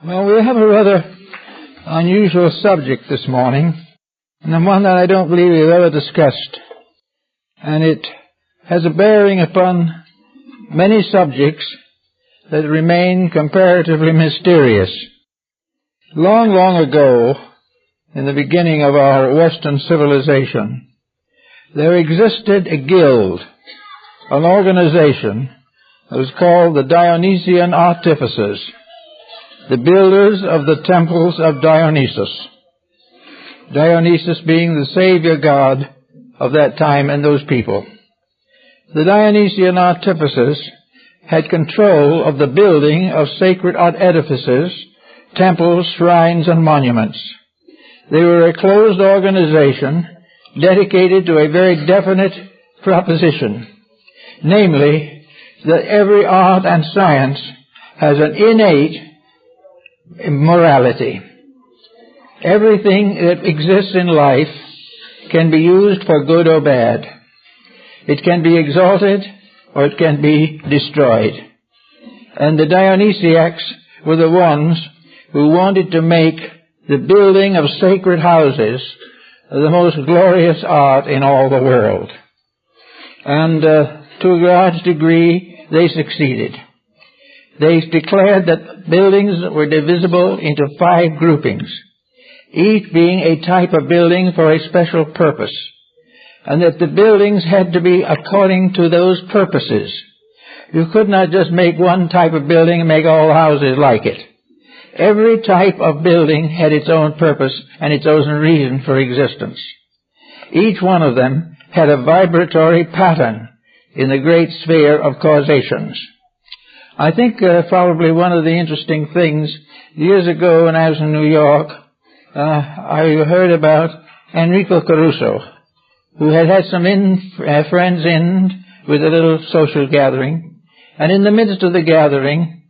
Well, we have a rather unusual subject this morning, and one that I don't believe we've ever discussed. And it has a bearing upon many subjects that remain comparatively mysterious. Long, long ago, in the beginning of our Western civilization, there existed a guild, an organization that was called the Dionysian Artificers, the builders of the temples of Dionysus. Dionysus being the savior god of that time and those people. The Dionysian Artificers had control of the building of sacred edifices, temples, shrines, and monuments. They were a closed organization dedicated to a very definite proposition, namely that every art and science has an innate morality. Everything that exists in life can be used for good or bad. It can be exalted or it can be destroyed. And the Dionysiacs were the ones who wanted to make the building of sacred houses the most glorious art in all the world. And to a large degree, they succeeded. They declared that buildings were divisible into 5 groupings, each being a type of building for a special purpose, and that the buildings had to be according to those purposes. You could not just make one type of building and make all houses like it. Every type of building had its own purpose and its own reason for existence. Each one of them had a vibratory pattern in the great sphere of causations. I think probably one of the interesting things, years ago when I was in New York, I heard about Enrico Caruso, who had some friends in with a little social gathering. And in the midst of the gathering,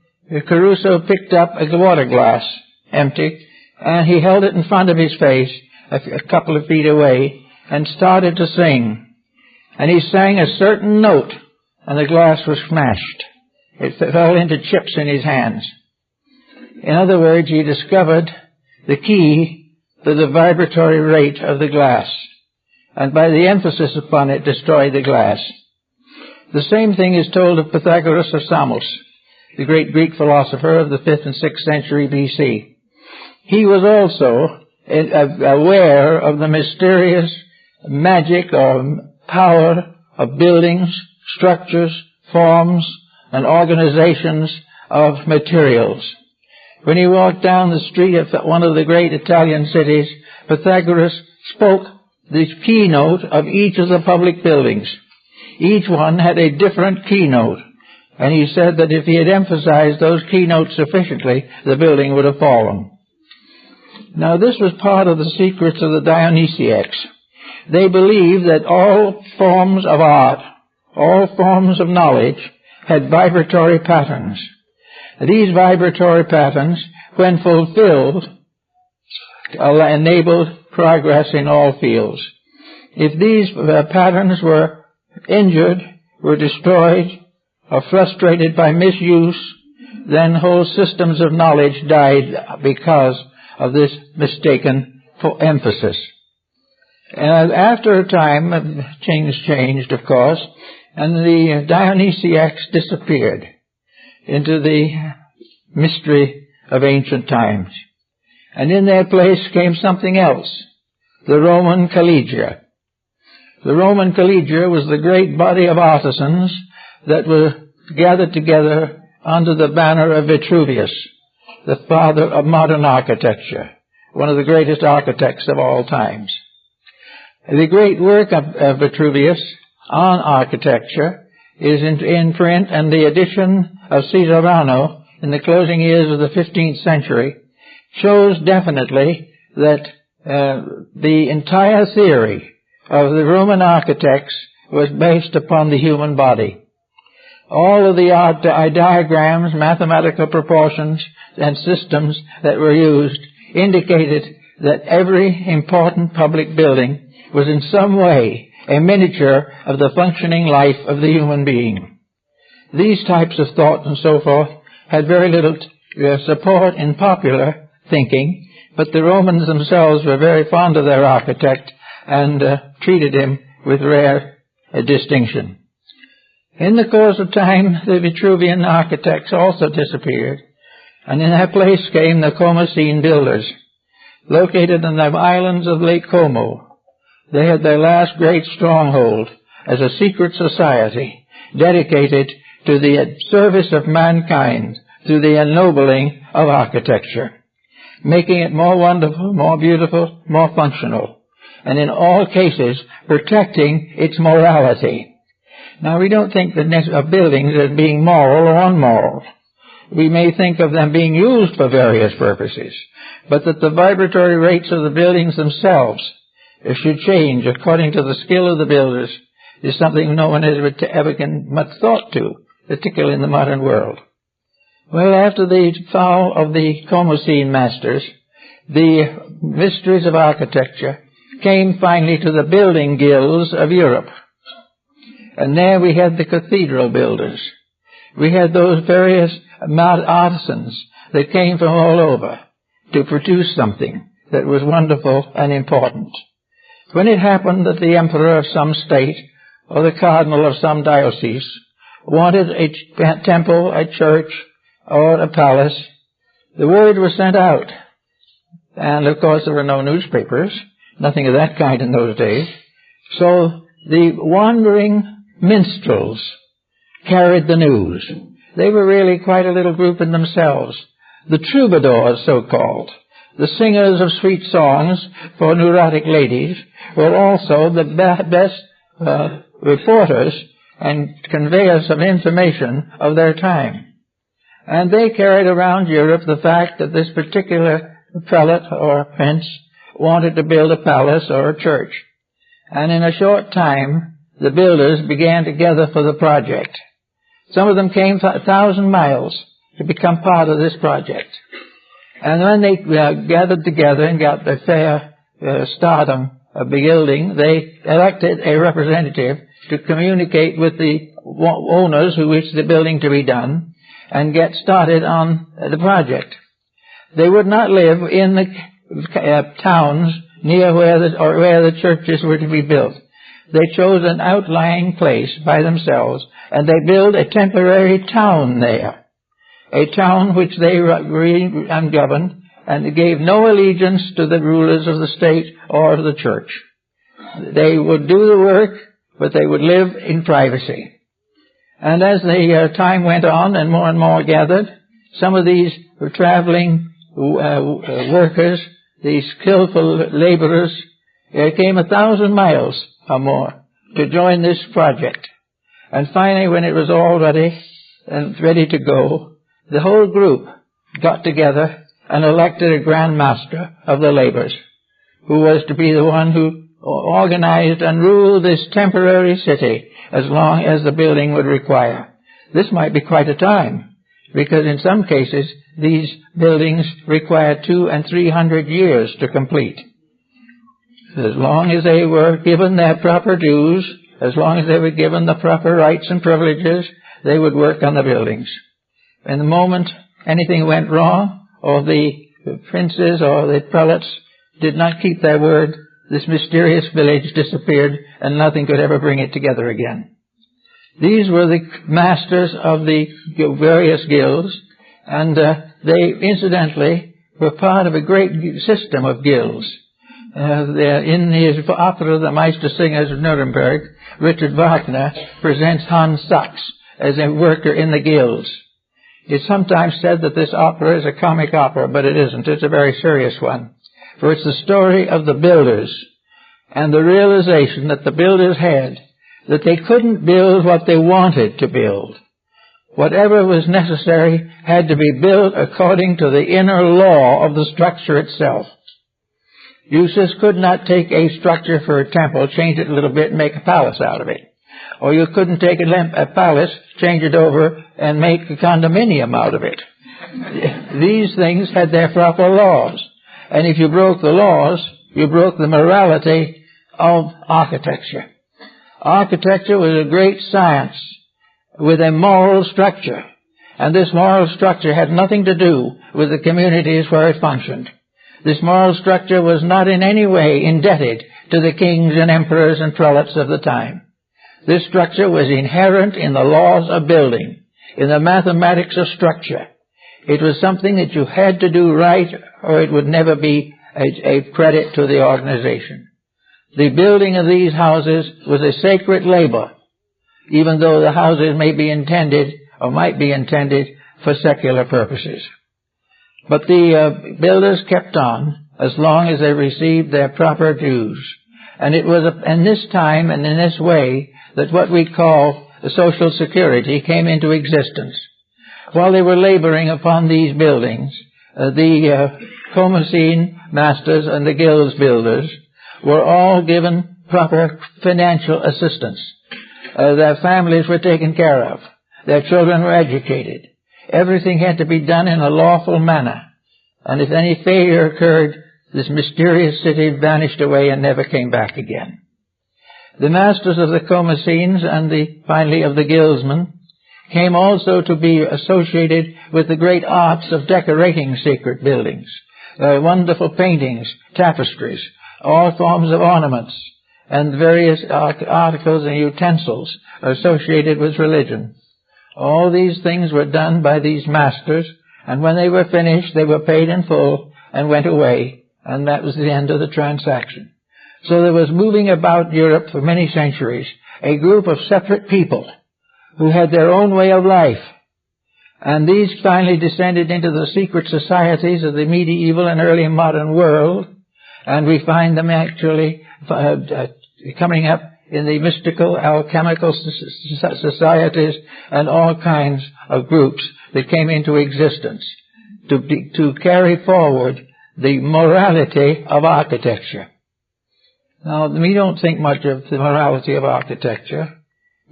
Caruso picked up a water glass, empty, and he held it in front of his face, a couple of feet away, and started to sing. And he sang a certain note, and the glass was smashed. It fell into chips in his hands. In other words, he discovered the key to the vibratory rate of the glass, and by the emphasis upon it, destroyed the glass. The same thing is told of Pythagoras of Samos, the great Greek philosopher of the 5th and 6th century BC. He was also aware of the mysterious magic or power of buildings, structures, forms, and organizations of materials. When he walked down the street of one of the great Italian cities, Pythagoras spoke the keynote of each of the public buildings. Each one had a different keynote, and he said that if he had emphasized those keynotes sufficiently, the building would have fallen. Now, this was part of the secrets of the Dionysiacs. They believed that all forms of art, all forms of knowledge, had vibratory patterns. These vibratory patterns, when fulfilled, enabled progress in all fields. If these patterns were injured, were destroyed, or frustrated by misuse, then whole systems of knowledge died because of this mistaken emphasis. And after a time, things changed, of course, and the Dionysiacs disappeared into the mystery of ancient times. And in their place came something else, the Roman collegia. The Roman collegia was the great body of artisans that were gathered together under the banner of Vitruvius, the father of modern architecture, one of the greatest architects of all times. The great work of Vitruvius on architecture is in print, and the edition of Caesarano in the closing years of the 15th century shows definitely that the entire theory of the Roman architects was based upon the human body. All of the art diagrams, mathematical proportions, and systems that were used indicated that every important public building was in some way a miniature of the functioning life of the human being. These types of thought and so forth had very little support in popular thinking, but the Romans themselves were very fond of their architect and treated him with rare distinction. In the course of time, the Vitruvian architects also disappeared, and in their place came the Comosine builders, located in the islands of Lake Como. They had their last great stronghold as a secret society dedicated to the service of mankind through the ennobling of architecture, making it more wonderful, more beautiful, more functional, and in all cases protecting its morality. Now, we don't think of buildings as being moral or unmoral. We may think of them being used for various purposes, but that the vibratory rates of the buildings themselves should change according to the skill of the builders is something no one has ever given much thought to, particularly in the modern world. Well, after the fall of the Comosine masters, the mysteries of architecture came finally to the building guilds of Europe. And there we had the cathedral builders. We had those various artisans that came from all over to produce something that was wonderful and important. When it happened that the emperor of some state or the cardinal of some diocese wanted a temple, a church, or a palace, the word was sent out. And of course there were no newspapers, nothing of that kind in those days. So the wandering minstrels carried the news. They were really quite a little group in themselves. The troubadours, so-called, the singers of sweet songs for neurotic ladies, were also the best reporters and conveyors of information of their time. And they carried around Europe the fact that this particular prelate or prince wanted to build a palace or a church. And in a short time, the builders began to gather for the project. Some of them came 1,000 miles to become part of this project. And when they gathered together and got the fair stardom of building, they elected a representative to communicate with the owners who wished the building to be done and get started on the project. They would not live in the towns near where the churches were to be built. They chose an outlying place by themselves, and they built a temporary town there, a town which they governed, and gave no allegiance to the rulers of the state or of the church. They would do the work, but they would live in privacy. And as the time went on and more gathered, some of these were traveling workers, these skillful laborers, came 1,000 miles or more to join this project. And finally, when it was all ready and ready to go, the whole group got together and elected a grand master of the labors, who was to be the one who organized and ruled this temporary city as long as the building would require. This might be quite a time, because in some cases these buildings required 200 and 300 years to complete. As long as they were given their proper dues, as long as they were given the proper rights and privileges, they would work on the buildings. And the moment anything went wrong, or the princes or the prelates did not keep their word, this mysterious village disappeared and nothing could ever bring it together again. These were the masters of the various guilds, and they incidentally were part of a great system of guilds. In his opera, The Meistersingers of Nuremberg, Richard Wagner presents Hans Sachs as a worker in the guilds. It's sometimes said that this opera is a comic opera, but it isn't. It's a very serious one. For it's the story of the builders and the realization that the builders had that they couldn't build what they wanted to build. Whatever was necessary had to be built according to the inner law of the structure itself. You just could not take a structure for a temple, change it a little bit, and make a palace out of it. Or you couldn't take a palace, change it over, and make a condominium out of it. These things had their proper laws. And if you broke the laws, you broke the morality of architecture. Architecture was a great science with a moral structure. And this moral structure had nothing to do with the communities where it functioned. This moral structure was not in any way indebted to the kings and emperors and prelates of the time. This structure was inherent in the laws of building, in the mathematics of structure. It was something that you had to do right, or it would never be a credit to the organization. The building of these houses was a sacred labor, even though the houses may be intended or might be intended for secular purposes. But the builders kept on as long as they received their proper dues. And it was in this time and in this way that what we call the Social Security came into existence. While they were laboring upon these buildings, the Commacene masters and the guilds builders were all given proper financial assistance. Their families were taken care of. Their children were educated. Everything had to be done in a lawful manner. And if any failure occurred, this mysterious city vanished away and never came back again. The masters of the Commacenes and finally of the guildsmen came also to be associated with the great arts of decorating sacred buildings. Wonderful paintings, tapestries, all forms of ornaments, and various articles and utensils associated with religion. All these things were done by these masters, and when they were finished, they were paid in full and went away, and that was the end of the transaction. So there was moving about Europe for many centuries a group of separate people who had their own way of life. And these finally descended into the secret societies of the medieval and early modern world, and we find them actually coming up in the mystical, alchemical societies and all kinds of groups that came into existence to carry forward the morality of architecture. Now, we don't think much of the morality of architecture.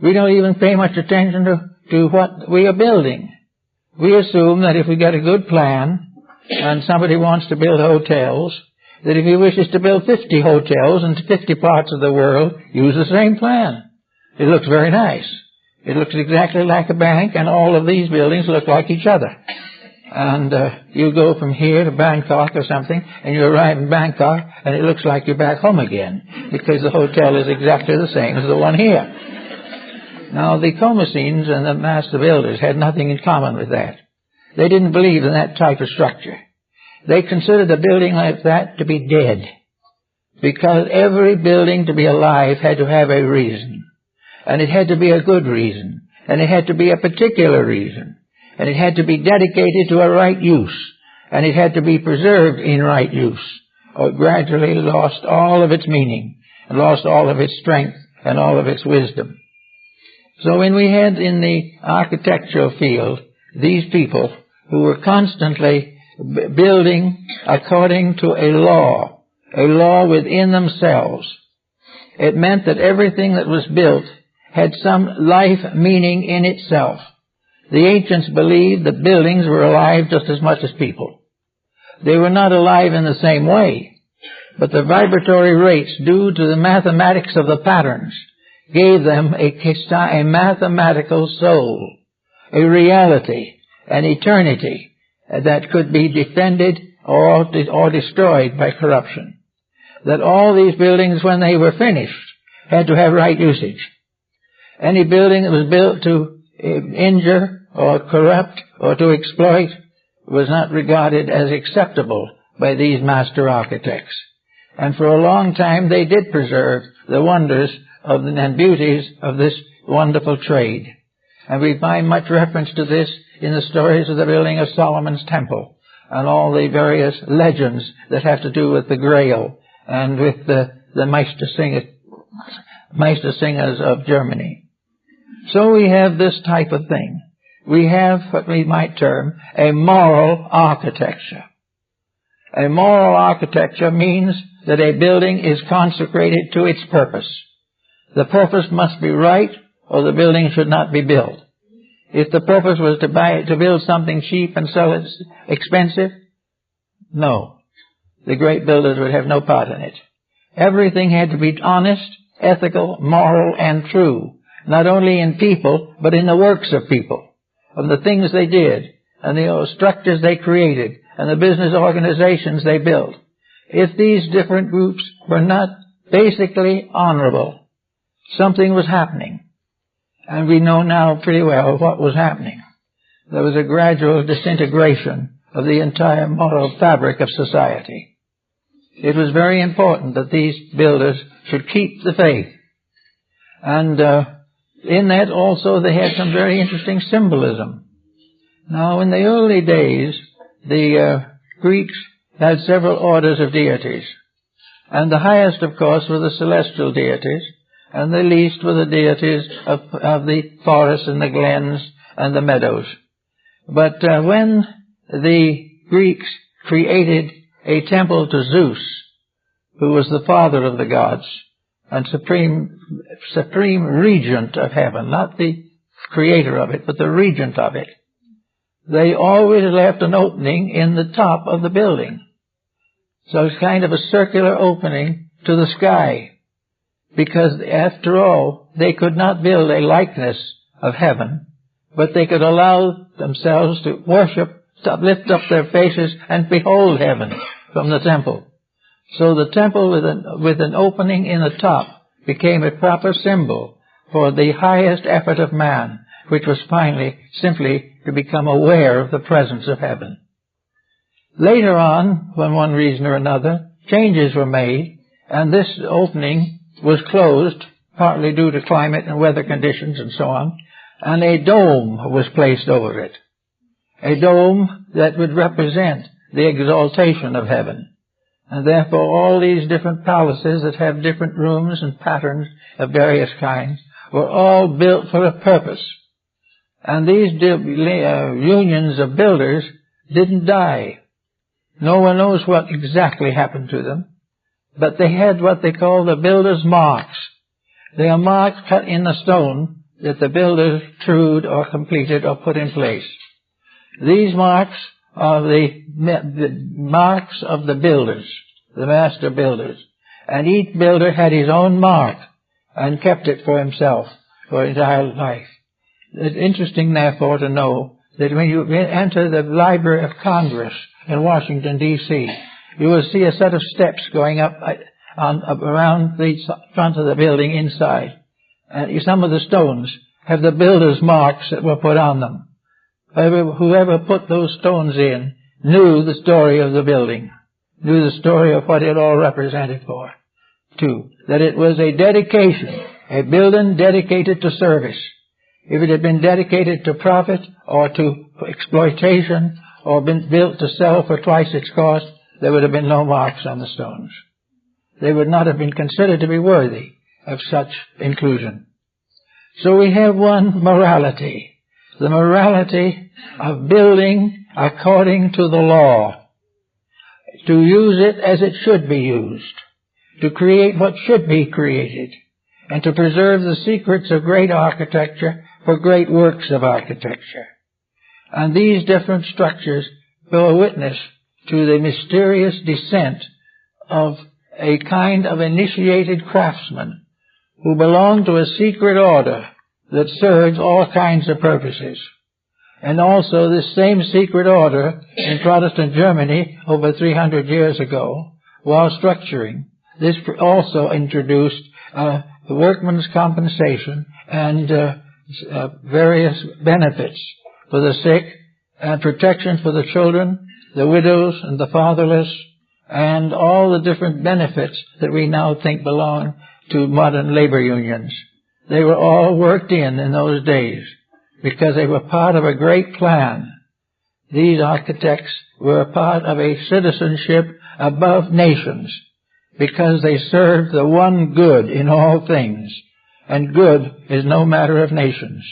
We don't even pay much attention to what we are building. We assume that if we get a good plan and somebody wants to build hotels, that if he wishes to build 50 hotels in 50 parts of the world, use the same plan. It looks very nice. It looks exactly like a bank, and all of these buildings look like each other. And you go from here to Bangkok or something, and you arrive in Bangkok, and it looks like you're back home again, because the hotel is exactly the same as the one here. Now, the Commacenes and the master builders had nothing in common with that. They didn't believe in that type of structure. They considered a building like that to be dead, because every building to be alive had to have a reason, and it had to be a good reason, and it had to be a particular reason, and it had to be dedicated to a right use, and it had to be preserved in right use, or it gradually lost all of its meaning, and lost all of its strength, and all of its wisdom. So when we had in the architectural field these people who were constantly building according to a law within themselves, it meant that everything that was built had some life meaning in itself. The ancients believed that buildings were alive just as much as people. They were not alive in the same way, but the vibratory rates due to the mathematics of the patterns gave them a mathematical soul, a reality, an eternity that could be defended or destroyed by corruption. That all these buildings, when they were finished, had to have right usage. Any building that was built to injure or corrupt or to exploit was not regarded as acceptable by these master architects. And for a long time they did preserve the wonders and beauties of this wonderful trade. And we find much reference to this in the stories of the building of Solomon's temple and all the various legends that have to do with the Grail and with the Meistersingers of Germany. So we have this type of thing. We have what we might term a moral architecture. A moral architecture means that a building is consecrated to its purpose. The purpose must be right, or the building should not be built. If the purpose was to build something cheap and sell it expensive, no. The great builders would have no part in it. Everything had to be honest, ethical, moral, and true, not only in people, but in the works of people. of the things they did, and the structures they created, and the business organizations they built, if these different groups were not basically honorable, something was happening. And we know now pretty well what was happening. There was a gradual disintegration of the entire moral fabric of society. It was very important that these builders should keep the faith. And in that also they had some very interesting symbolism. Now, in the early days, the Greeks had several orders of deities. And the highest, of course, were the celestial deities, and the least were the deities of the forests and the glens and the meadows. But when the Greeks created a temple to Zeus, who was the father of the gods and supreme regent of heaven, not the creator of it, but the regent of it, they always left an opening in the top of the building. So it's kind of a circular opening to the sky, because after all, they could not build a likeness of heaven, but they could allow themselves to worship, to lift up their faces and behold heaven from the temple. So the temple with an opening in the top became a proper symbol for the highest effort of man, which was finally simply to become aware of the presence of heaven. Later on, for one reason or another, changes were made, and this opening was closed, partly due to climate and weather conditions and so on, and a dome was placed over it. A dome that would represent the exaltation of heaven. And therefore all these different palaces that have different rooms and patterns of various kinds were all built for a purpose. And these unions of builders didn't die. No one knows what exactly happened to them, but they had what they call the builder's marks. They are marks cut in the stone that the builders trued or completed or put in place. These marks are the marks of the builders, the master builders. And each builder had his own mark and kept it for himself for his entire life. It's interesting, therefore, to know that when you enter the Library of Congress in Washington, D.C., you will see a set of steps going up around the front of the building inside. And some of the stones have the builder's marks that were put on them. Whoever put those stones in knew the story of the building, knew the story of what it all represented for, too. That it was a dedication, a building dedicated to service. If it had been dedicated to profit or to exploitation or been built to sell for twice its cost, there would have been no marks on the stones. They would not have been considered to be worthy of such inclusion. So we have one morality, the morality of building according to the law, to use it as it should be used, to create what should be created, and to preserve the secrets of great architecture for great works of architecture. And these different structures bear witness to the mysterious descent of a kind of initiated craftsmen who belong to a secret order that serves all kinds of purposes. And also this same secret order in Protestant Germany over 300 years ago, while structuring, this also introduced workman's compensation and various benefits for the sick and protection for the children, the widows and the fatherless, and all the different benefits that we now think belong to modern labor unions. They were all worked in those days because they were part of a great plan. These architects were a part of a citizenship above nations because they served the one good in all things. And good is no matter of nations.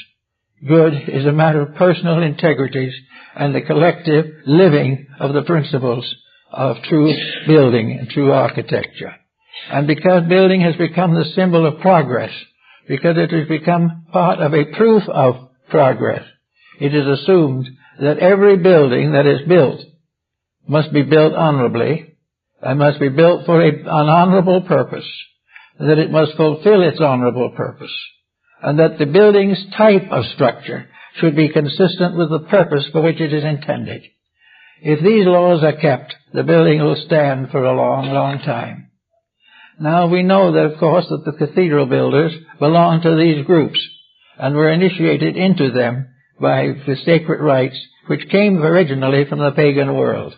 Good is a matter of personal integrities and the collective living of the principles of true building and true architecture. And because building has become the symbol of progress, because it has become part of a proof of progress, it is assumed that every building that is built must be built honorably and must be built for an honorable purpose, that it must fulfill its honorable purpose, and that the building's type of structure should be consistent with the purpose for which it is intended. If these laws are kept, the building will stand for a long, long time. Now we know that, of course, that the cathedral builders belonged to these groups and were initiated into them by the sacred rites which came originally from the pagan world.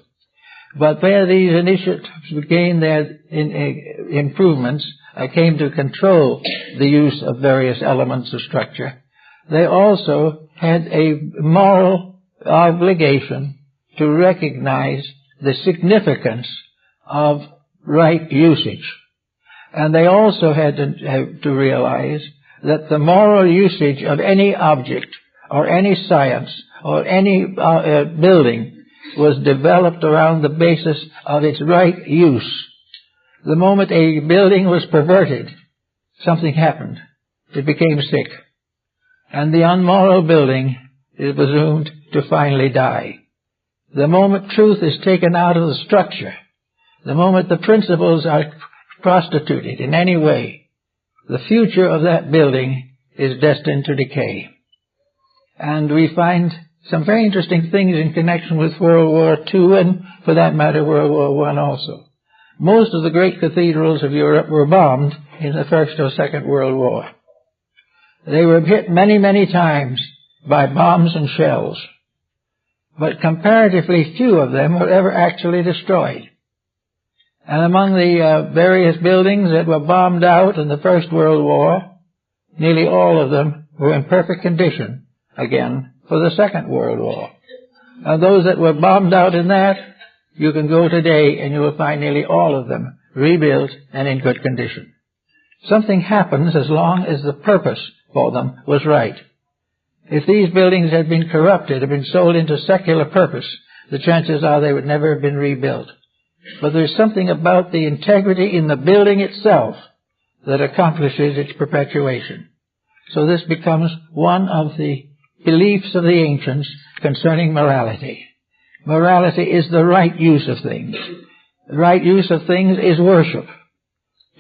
But where these initiatives gained their improvements, came to control the use of various elements of structure, they also had a moral obligation to recognize the significance of right usage. And they also had to realize that the moral usage of any object or any science or any building was developed around the basis of its right use. The moment a building was perverted, something happened. It became sick. And the unmoral building is presumed to finally die. The moment truth is taken out of the structure, the moment the principles are prostituted in any way, the future of that building is destined to decay. And we find some very interesting things in connection with World War II and, for that matter, World War I also. Most of the great cathedrals of Europe were bombed in the First or Second World War. They were hit many, many times by bombs and shells, but comparatively few of them were ever actually destroyed. And among the various buildings that were bombed out in the First World War, nearly all of them were in perfect condition again for the Second World War. And those that were bombed out in that, you can go today and you will find nearly all of them rebuilt and in good condition. Something happens as long as the purpose for them was right. If these buildings had been corrupted, had been sold into secular purpose, the chances are they would never have been rebuilt. But there's something about the integrity in the building itself that accomplishes its perpetuation. So this becomes one of the beliefs of the ancients concerning morality. Morality is the right use of things. The right use of things is worship.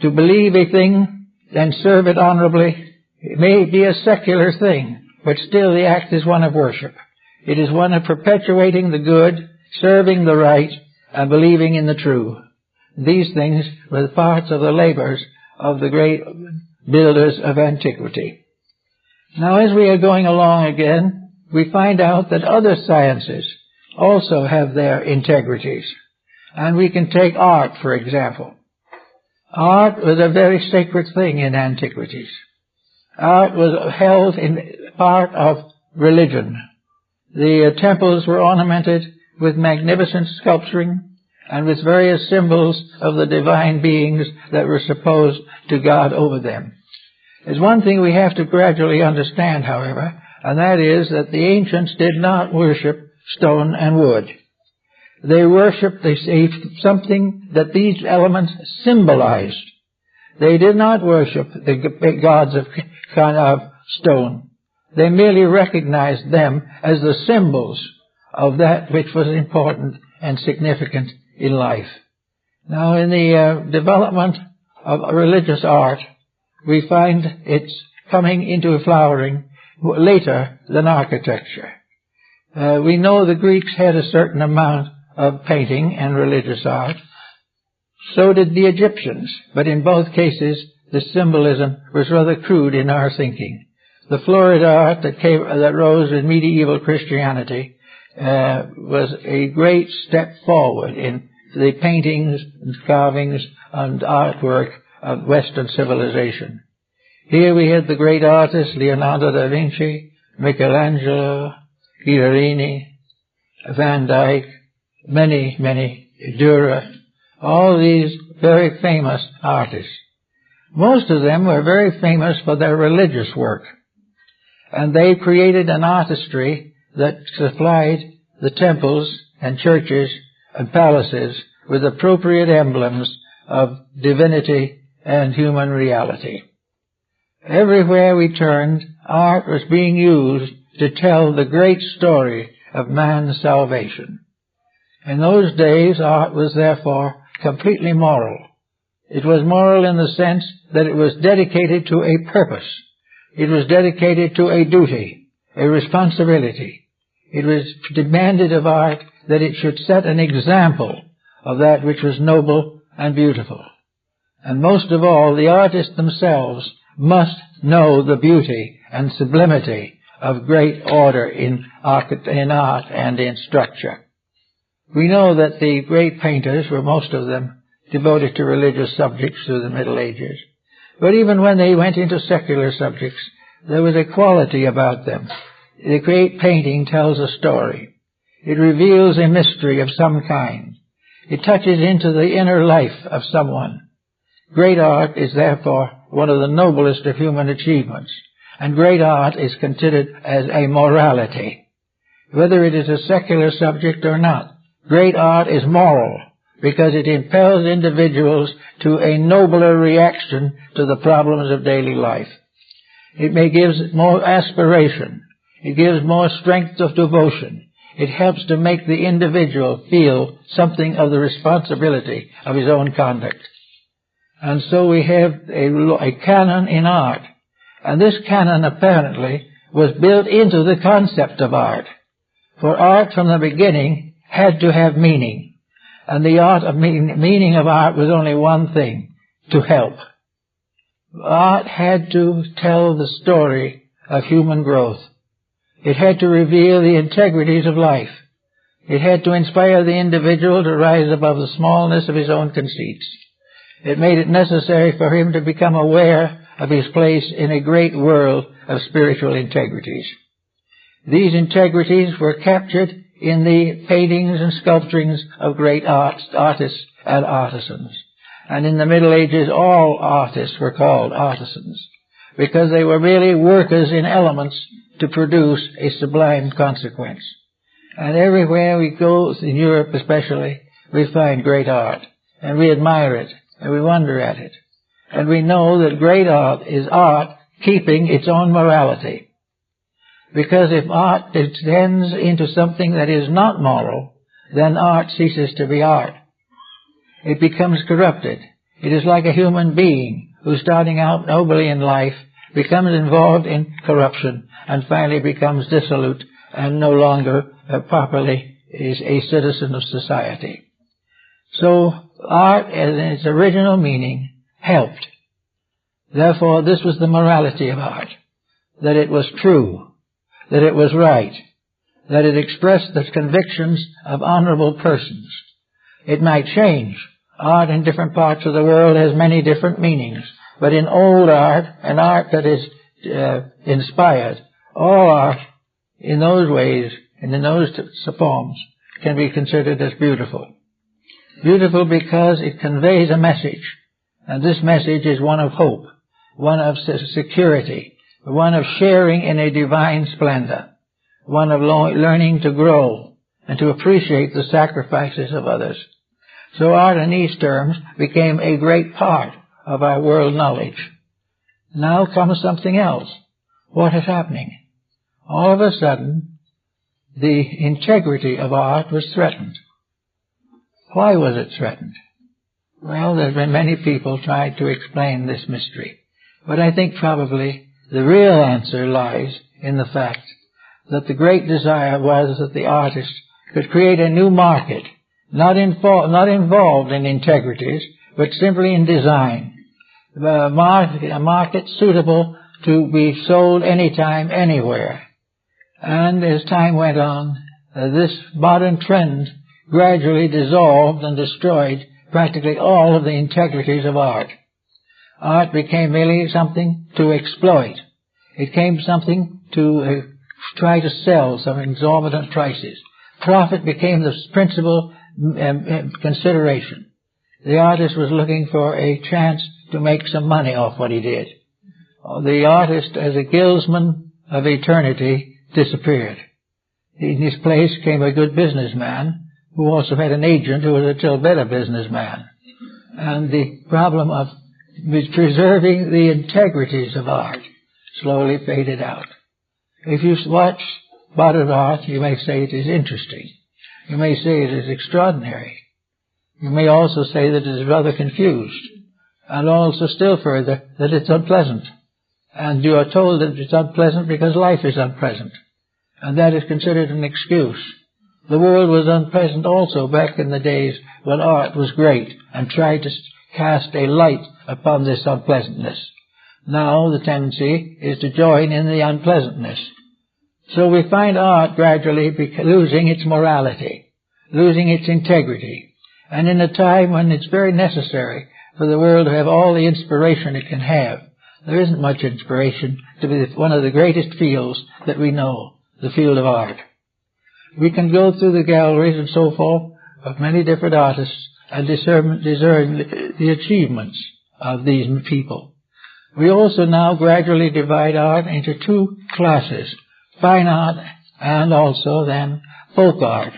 To believe a thing and serve it honorably, it may be a secular thing, but still the act is one of worship. It is one of perpetuating the good, serving the right, and believing in the true. These things were parts of the labors of the great builders of antiquity. Now, as we are going along again, we find out that other sciences also have their integrities. And we can take art, for example. Art was a very sacred thing in antiquities. Art was held in part of religion. The temples were ornamented with magnificent sculpturing and with various symbols of the divine beings that were supposed to guard over them. There's one thing we have to gradually understand, however, and that is that the ancients did not worship stone and wood. They worshipped something that these elements symbolized. They did not worship the gods of stone. They merely recognized them as the symbols of that which was important and significant in life. Now, in the development of religious art, we find it's coming into flowering later than architecture. We know the Greeks had a certain amount of painting and religious art. So did the Egyptians, but in both cases the symbolism was rather crude in our thinking. The florid art that rose in medieval Christianity was a great step forward in the paintings and carvings and artwork of Western civilization. Here we had the great artists Leonardo da Vinci, Michelangelo, Guerrini, Van Dyck, many, Dürer, all these very famous artists. Most of them were very famous for their religious work, and they created an artistry that supplied the temples and churches and palaces with appropriate emblems of divinity and human reality. Everywhere we turned, art was being used to tell the great story of man's salvation. In those days, art was therefore completely moral. It was moral in the sense that it was dedicated to a purpose. It was dedicated to a duty. a responsibility. It was demanded of art that it should set an example of that which was noble and beautiful. And most of all, the artists themselves must know the beauty and sublimity of great order in art and in structure. We know that the great painters were most of them devoted to religious subjects through the Middle Ages. But even when they went into secular subjects, there was a quality about them. The great painting tells a story. It reveals a mystery of some kind. It touches into the inner life of someone. Great art is therefore one of the noblest of human achievements, and great art is considered as a morality. Whether it is a secular subject or not, great art is moral because it impels individuals to a nobler reaction to the problems of daily life. It gives more aspiration. It gives more strength of devotion. It helps to make the individual feel something of the responsibility of his own conduct. And so we have a canon in art. And this canon apparently was built into the concept of art. For art from the beginning had to have meaning. And the meaning of art was only one thing: to help. Art had to tell the story of human growth. It had to reveal the integrities of life. It had to inspire the individual to rise above the smallness of his own conceits. It made it necessary for him to become aware of his place in a great world of spiritual integrities. These integrities were captured in the paintings and sculpturings of great artists and artisans. And in the Middle Ages, all artists were called artisans, because they were really workers in elements to produce a sublime consequence. And everywhere we go, in Europe especially, we find great art, and we admire it, and we wonder at it. And we know that great art is art keeping its own morality. Because if art descends into something that is not moral, then art ceases to be art. It becomes corrupted. It is like a human being who, starting out nobly in life, becomes involved in corruption and finally becomes dissolute and no longer properly is a citizen of society. So art, in its original meaning, helped. Therefore, this was the morality of art, that it was true, that it was right, that it expressed the convictions of honorable persons. It might change. Art in different parts of the world has many different meanings, but in old art, and art that is inspired, all art in those ways and in those forms can be considered as beautiful. Beautiful because it conveys a message, and this message is one of hope, one of security, one of sharing in a divine splendor, one of learning to grow and to appreciate the sacrifices of others. So art in these terms became a great part of our world knowledge. Now comes something else. What is happening? All of a sudden, the integrity of art was threatened. Why was it threatened? Well, there's been many people trying to explain this mystery. But I think probably the real answer lies in the fact that the great desire was that the artist could create a new market, not involved in integrities, but simply in design. A market suitable to be sold anytime, anywhere. And as time went on, this modern trend gradually dissolved and destroyed practically all of the integrities of art. Art became merely something to exploit. It became something to try to sell some exorbitant prices. Profit became the principal consideration. The artist was looking for a chance to make some money off what he did. The artist, as a guildsman of eternity, disappeared. In his place came a good businessman who also had an agent who was a still better businessman. And the problem of preserving the integrities of art slowly faded out. If you watch modern art, you may say it is interesting. You may say it is extraordinary. You may also say that it is rather confused. And also still further, that it's unpleasant. And you are told that it's unpleasant because life is unpleasant. and that is considered an excuse. The world was unpleasant also back in the days when art was great and tried to cast a light upon this unpleasantness. Now the tendency is to join in the unpleasantness. So we find art gradually losing its morality, losing its integrity, and in a time when it's very necessary for the world to have all the inspiration it can have. There isn't much inspiration to be one of the greatest fields that we know, the field of art. We can go through the galleries and so forth of many different artists and discern the achievements of these people. We also now gradually divide art into two classes, fine art and also then folk art,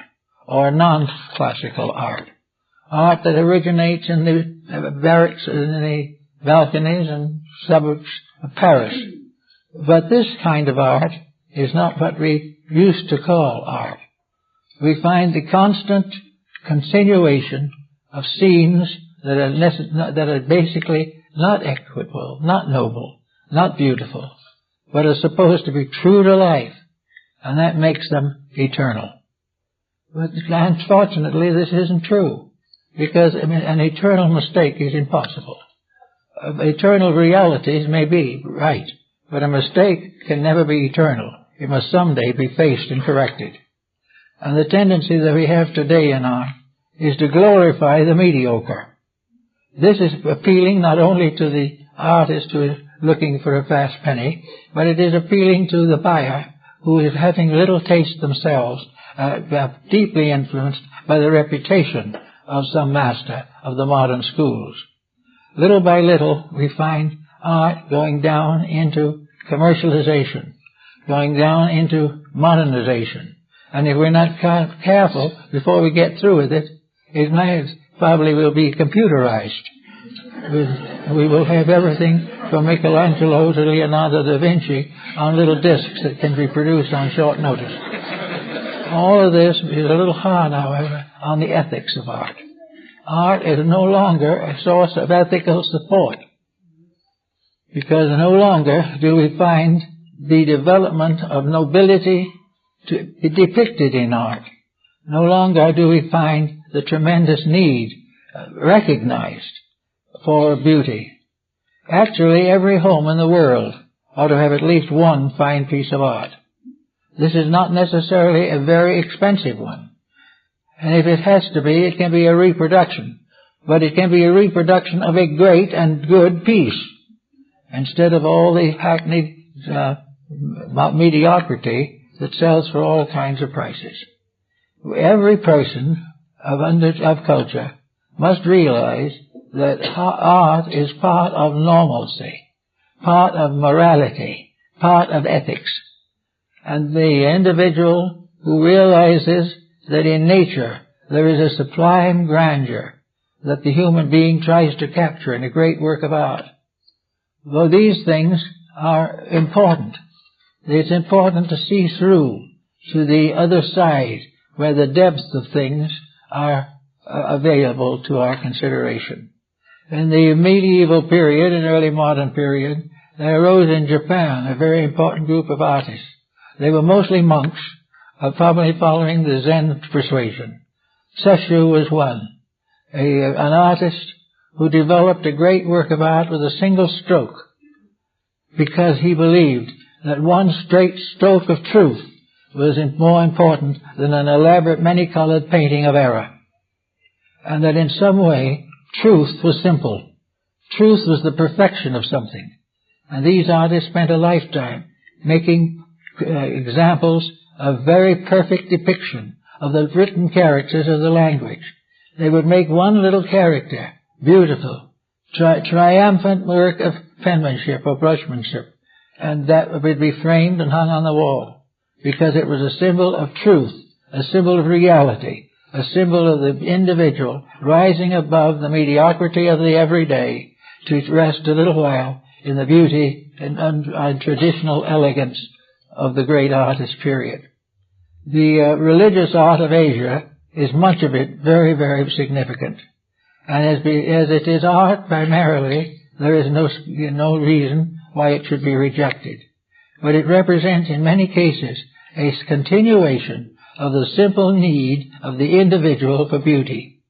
or non-classical art. Art that originates in the barracks, in the balconies and suburbs of Paris. But this kind of art is not what we used to call art. We find the constant continuation of scenes that are basically not equitable, not noble, not beautiful, but are supposed to be true to life, and that makes them eternal. But unfortunately, this isn't true, because an eternal mistake is impossible. Eternal realities may be right, but a mistake can never be eternal. It must someday be faced and corrected. And the tendency that we have today in art is to glorify the mediocre. This is appealing not only to the artist who is looking for a fast penny, but it is appealing to the buyer who is having little taste themselves, deeply influenced by the reputation of some master of the modern schools. Little by little, we find art going down into commercialization, going down into modernization. And if we're not careful before we get through with it, it probably will be computerized. We will have everything from Michelangelo to Leonardo da Vinci on little discs that can be produced on short notice. All of this is a little hard, however, on the ethics of art. Art is no longer a source of ethical support, because no longer do we find the development of nobility to be depicted in art. No longer do we find the tremendous need recognized for beauty. Actually, every home in the world ought to have at least one fine piece of art. This is not necessarily a very expensive one. And if it has to be, it can be a reproduction. But it can be a reproduction of a great and good piece, instead of all the hackneyed mediocrity that sells for all kinds of prices. Every person of culture must realize that art is part of normalcy, part of morality, part of ethics. And the individual who realizes that in nature there is a sublime grandeur that the human being tries to capture in a great work of art. Though these things are important, it's important to see through to the other side where the depths of things are available to our consideration. In the medieval period and early modern period, there arose in Japan a very important group of artists. They were mostly monks, probably following the Zen persuasion. Sesshu was one, an artist who developed a great work of art with a single stroke, because he believed that one straight stroke of truth was more important than an elaborate many-colored painting of error. And that in some way, truth was simple. Truth was the perfection of something. And these artists spent a lifetime making examples of very perfect depiction of the written characters of the language. They would make one little character beautiful, triumphant work of penmanship or brushmanship, and that would be framed and hung on the wall, because it was a symbol of truth, a symbol of reality, a symbol of the individual rising above the mediocrity of the everyday to rest a little while in the beauty and traditional elegance of the great artist period. The religious art of Asia is much of it very, very significant. And as it is art primarily, there is no reason why it should be rejected. But it represents in many cases a continuation of the simple need of the individual for beauty.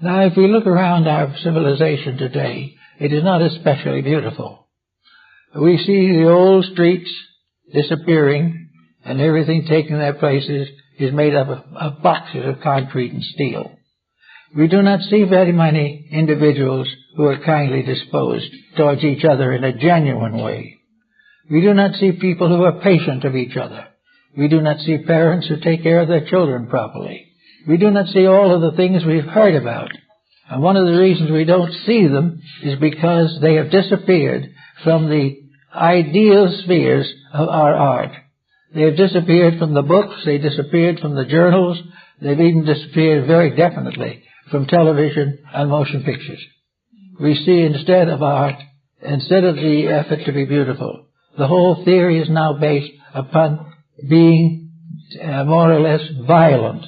Now, if we look around our civilization today, it is not especially beautiful. We see the old streets disappearing, and everything taking their places is made up of boxes of concrete and steel. We do not see very many individuals who are kindly disposed towards each other in a genuine way. We do not see people who are patient of each other. We do not see parents who take care of their children properly. We do not see all of the things we've heard about. And one of the reasons we don't see them is because they have disappeared from the ideal spheres of our art. They have disappeared from the books, they disappeared from the journals, they've even disappeared very definitely from television and motion pictures. We see instead of art, instead of the effort to be beautiful, the whole theory is now based upon being more or less violent,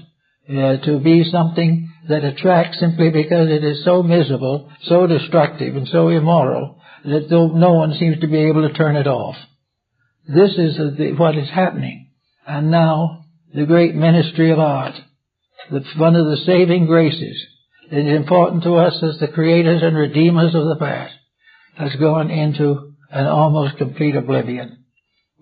to be something that attracts simply because it is so miserable, so destructive, and so immoral that no one seems to be able to turn it off. This is what is happening. And now, the great ministry of art, one of the saving graces that is important to us as the creators and redeemers of the past, has gone into an almost complete oblivion.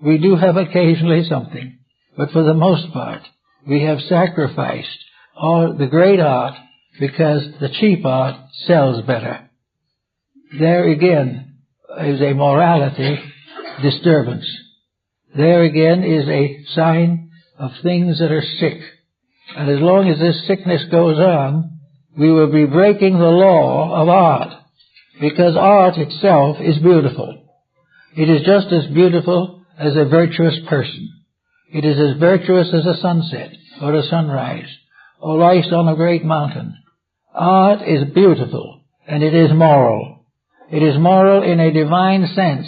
We do have occasionally something, but for the most part, we have sacrificed all the great art because the cheap art sells better. There again is a morality disturbance. There again is a sign of things that are sick. And as long as this sickness goes on, we will be breaking the law of art, because art itself is beautiful. It is just as beautiful as a virtuous person. It is as virtuous as a sunset or a sunrise or ice on a great mountain. Art is beautiful, and it is moral. It is moral in a divine sense,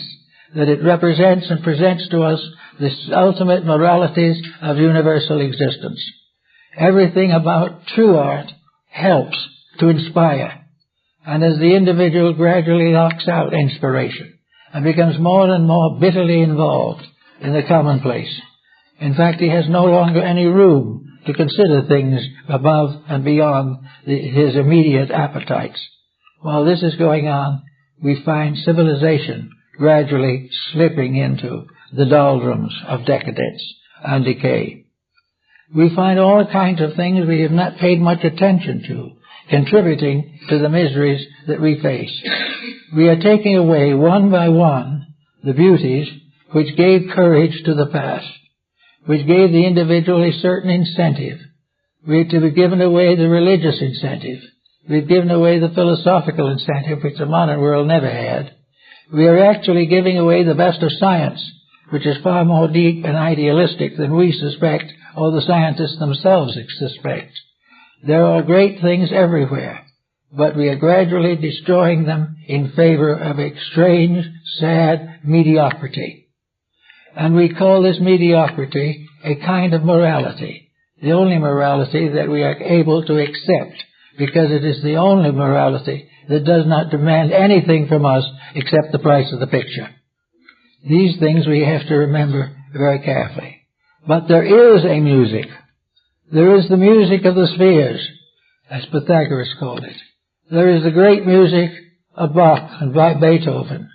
that it represents and presents to us the ultimate moralities of universal existence. Everything about true art helps to inspire. And as the individual gradually locks out inspiration and becomes more and more bitterly involved in the commonplace, in fact, he has no longer any room to consider things above and beyond his immediate appetites. While this is going on, we find civilization gradually slipping into the doldrums of decadence and decay. We find all kinds of things we have not paid much attention to, contributing to the miseries that we face. We are taking away one by one the beauties which gave courage to the past, which gave the individual a certain incentive. We've given away the religious incentive. We've given away the philosophical incentive, which the modern world never had. We are actually giving away the best of science, which is far more deep and idealistic than we suspect, or the scientists themselves suspect. There are great things everywhere, but we are gradually destroying them in favor of a strange, sad mediocrity. And we call this mediocrity a kind of morality, the only morality that we are able to accept, because it is the only morality that does not demand anything from us except the price of the picture. These things we have to remember very carefully. But there is a music. There is the music of the spheres, as Pythagoras called it. There is the great music of Bach and Beethoven.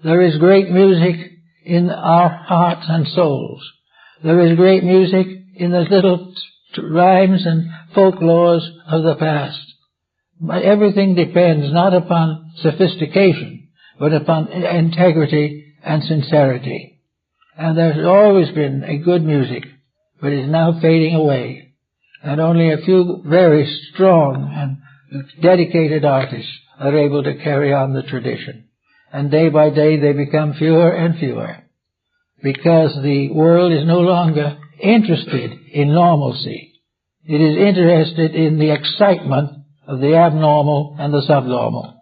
There is great music in our hearts and souls. There is great music in the little rhymes and folklores of the past. But everything depends not upon sophistication, but upon integrity and sincerity. And there's always been a good music, but is now fading away. And only a few very strong and dedicated artists are able to carry on the tradition. And day by day they become fewer and fewer, because the world is no longer interested in normalcy. It is interested in the excitement of the abnormal and the subnormal.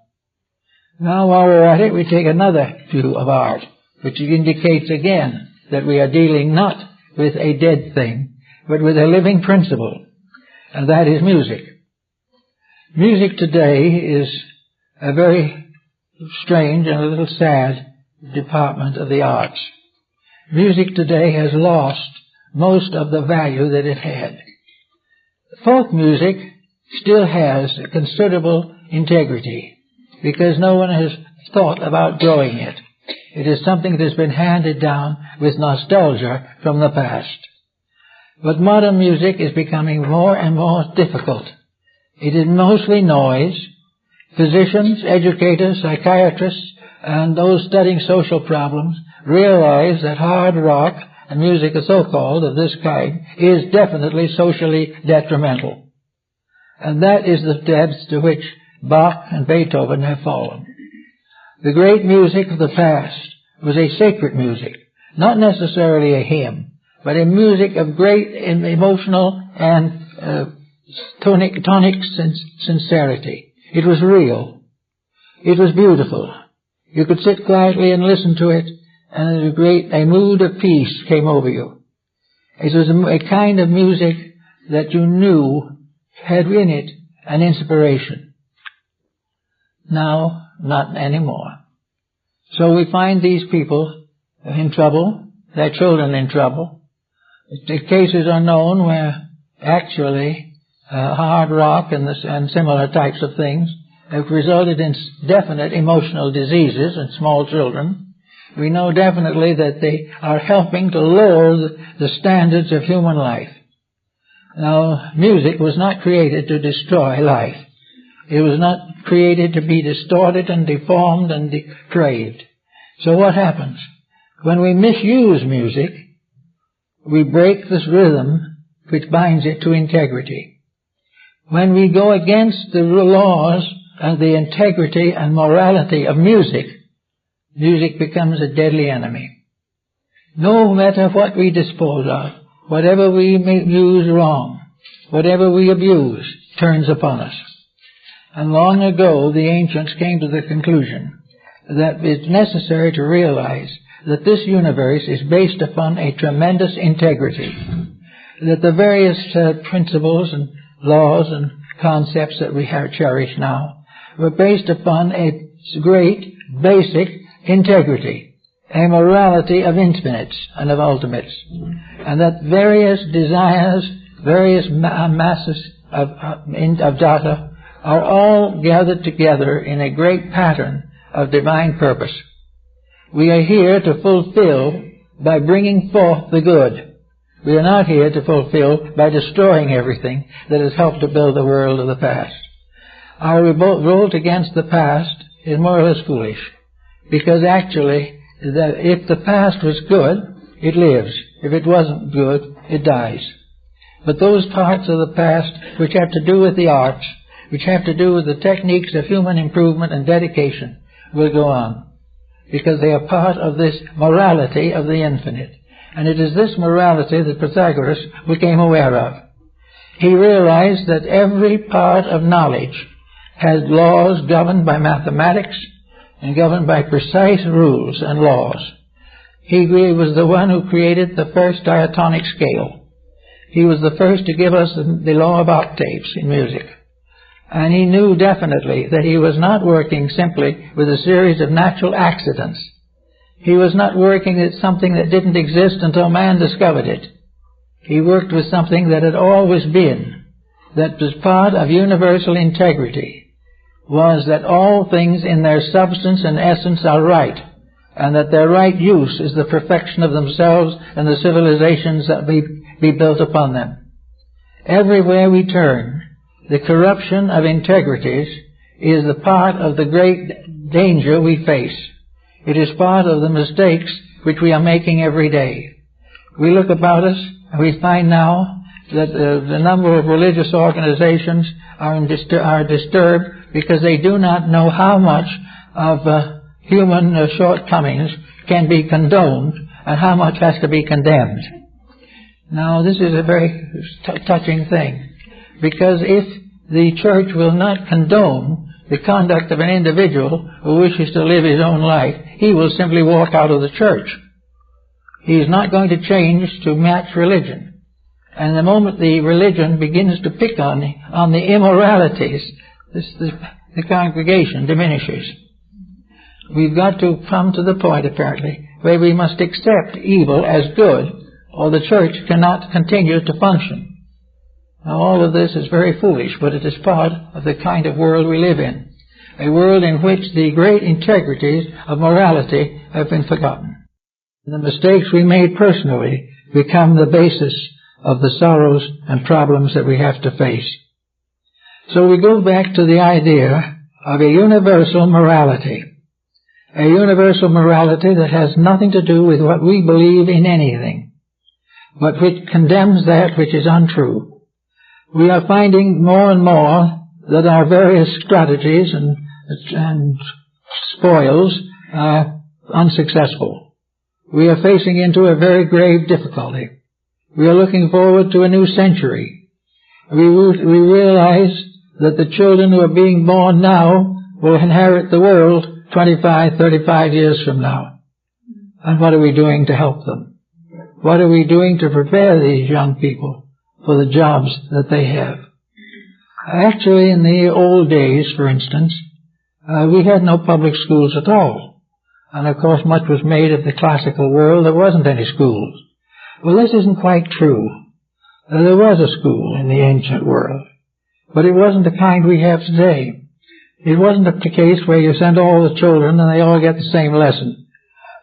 Now, while we're at it, we take another view of art, which indicates again that we are dealing not with a dead thing, but with a living principle, and that is music. Music today is a very strange and a little sad department of the arts. Music today has lost most of the value that it had. Folk music still has a considerable integrity because no one has thought about growing it. It is something that has been handed down with nostalgia from the past. But modern music is becoming more and more difficult. It is mostly noise. Physicians, educators, psychiatrists, and those studying social problems realize that hard rock and music so-called of this kind is definitely socially detrimental. And that is the depths to which Bach and Beethoven have fallen. The great music of the past was a sacred music, not necessarily a hymn, but a music of great emotional and tonic sincerity. It was real. It was beautiful. You could sit quietly and listen to it, and a mood of peace came over you. It was a kind of music that you knew had in it an inspiration. Now, not anymore. So we find these people in trouble, their children in trouble. The cases are known where actually hard rock and similar types of things have resulted in definite emotional diseases in small children. We know definitely that they are helping to lower the standards of human life. Now, music was not created to destroy life. It was not created to be distorted and deformed and depraved. So what happens? When we misuse music, we break this rhythm which binds it to integrity. When we go against the laws and the integrity and morality of music, music becomes a deadly enemy. No matter what we dispose of, whatever we use wrong, whatever we abuse, turns upon us. And long ago, the ancients came to the conclusion that it's necessary to realize that this universe is based upon a tremendous integrity, that the various principles and laws and concepts that we have cherished now were based upon a great basic integrity, a morality of infinites and of ultimates, and that various desires, various masses of data are all gathered together in a great pattern of divine purpose. We are here to fulfill by bringing forth the good. We are not here to fulfill by destroying everything that has helped to build the world of the past. Our revolt against the past is more or less foolish, because actually, if the past was good, it lives. If it wasn't good, it dies. But those parts of the past which have to do with the arts, which have to do with the techniques of human improvement and dedication, will go on, because they are part of this morality of the infinite. And it is this morality that Pythagoras became aware of. He realized that every part of knowledge has laws governed by mathematics and governed by precise rules and laws. He was the one who created the first diatonic scale. He was the first to give us the law of octaves in music. And he knew definitely that he was not working simply with a series of natural accidents. He was not working with something that didn't exist until man discovered it. He worked with something that had always been, that was part of universal integrity, was that all things in their substance and essence are right, and that their right use is the perfection of themselves and the civilizations that be built upon them. Everywhere we turn, the corruption of integrities is the part of the great danger we face. It is part of the mistakes which we are making every day. We look about us and we find now that the number of religious organizations are disturbed because they do not know how much of human shortcomings can be condoned and how much has to be condemned. Now, this is a very touching thing, because if the church will not condone the conduct of an individual who wishes to live his own life, he will simply walk out of the church. He is not going to change to match religion. And the moment the religion begins to pick on the immoralities, the congregation diminishes. We've got to come to the point, apparently, where we must accept evil as good or the church cannot continue to function. Now, all of this is very foolish, but it is part of the kind of world we live in, a world in which the great integrities of morality have been forgotten. The mistakes we made personally become the basis of the sorrows and problems that we have to face. So we go back to the idea of a universal morality. A universal morality that has nothing to do with what we believe in anything, but which condemns that which is untrue. We are finding more and more that our various strategies and spoils are unsuccessful. We are facing into a very grave difficulty. We are looking forward to a new century. We realize that the children who are being born now will inherit the world 25, 35 years from now. And what are we doing to help them? What are we doing to prepare these young people for the jobs that they have? Actually, in the old days, for instance, we had no public schools at all. And of course, much was made of the classical world. There wasn't any schools. Well, this isn't quite true. There was a school in the ancient world, but it wasn't the kind we have today. It wasn't the case where you send all the children and they all get the same lesson.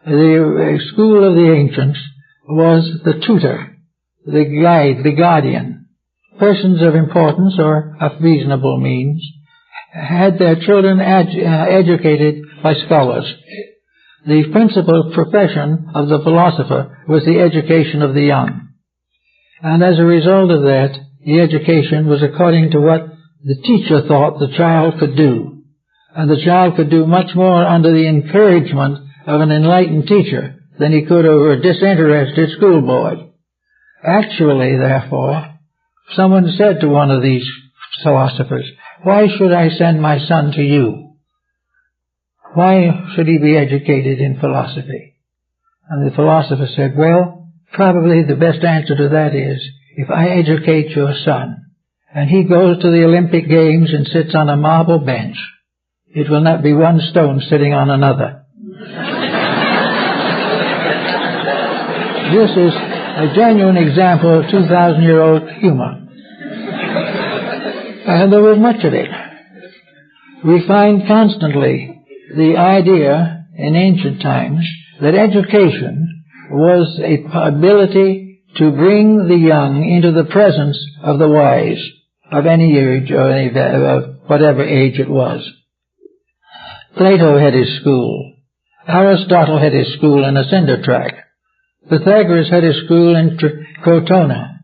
The school of the ancients was the tutor, the guide, the guardian. Persons of importance or of reasonable means had their children educated by scholars. The principal profession of the philosopher was the education of the young. And as a result of that, the education was according to what the teacher thought the child could do. And the child could do much more under the encouragement of an enlightened teacher than he could over a disinterested school board. Actually, therefore, someone said to one of these philosophers, "Why should I send my son to you? Why should he be educated in philosophy?" And the philosopher said, "Well, probably the best answer to that is, if I educate your son, and he goes to the Olympic Games and sits on a marble bench, it will not be one stone sitting on another." This is a genuine example of 2,000-year-old humor. And there was much of it. We find constantly the idea in ancient times that education was a ability to bring the young into the presence of the wise, of any age or of whatever age it was. Plato had his school. Aristotle had his school in a cinder track. Pythagoras had his school in Crotona.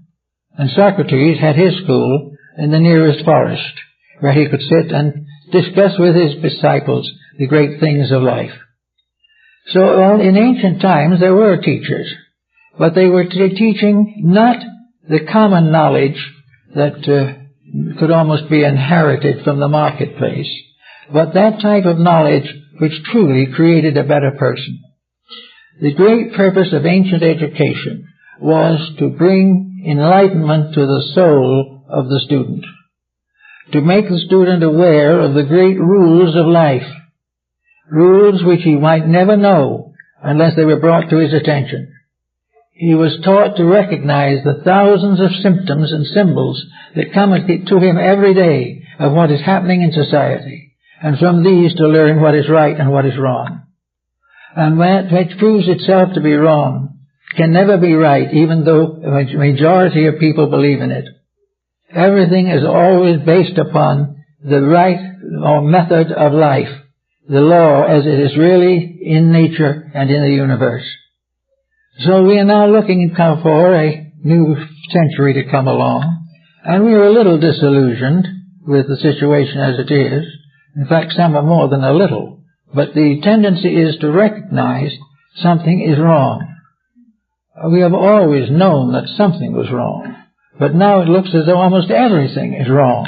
And Socrates had his school in the nearest forest, where he could sit and discuss with his disciples the great things of life. So in ancient times there were teachers, but they were teaching not the common knowledge that could almost be inherited from the marketplace, but that type of knowledge which truly created a better person. The great purpose of ancient education was to bring enlightenment to the soul of the student, to make the student aware of the great rules of life, rules which he might never know unless they were brought to his attention. He was taught to recognize the thousands of symptoms and symbols that come to him every day of what is happening in society, and from these to learn what is right and what is wrong. And that which proves itself to be wrong can never be right, even though a majority of people believe in it. Everything is always based upon the right or method of life, the law as it is really in nature and in the universe. So we are now looking for a new century to come along, and we are a little disillusioned with the situation as it is. In fact, some are more than a little. But the tendency is to recognize something is wrong. We have always known that something was wrong, but now it looks as though almost everything is wrong.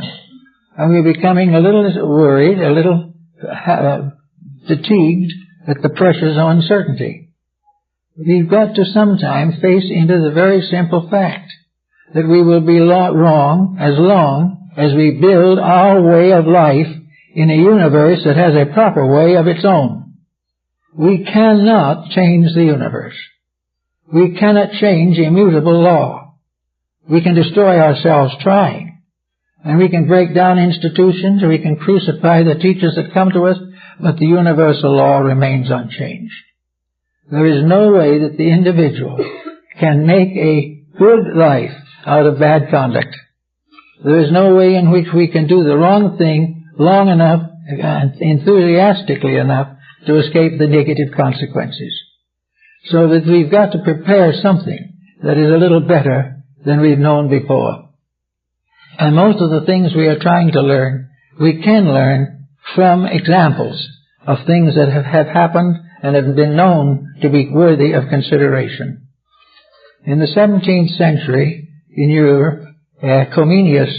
And we're becoming a little worried, a little fatigued at the pressures of uncertainty. We've got to sometime face into the very simple fact that we will be wrong as long as we build our way of life in a universe that has a proper way of its own. We cannot change the universe. We cannot change immutable law. We can destroy ourselves trying. And we can break down institutions, or we can crucify the teachers that come to us, but the universal law remains unchanged. There is no way that the individual can make a good life out of bad conduct. There is no way in which we can do the wrong thing long enough and enthusiastically enough to escape the negative consequences. So that we've got to prepare something that is a little better than we've known before. And most of the things we are trying to learn, we can learn from examples of things that have happened and have been known to be worthy of consideration. In the 17th century, in Europe, Comenius,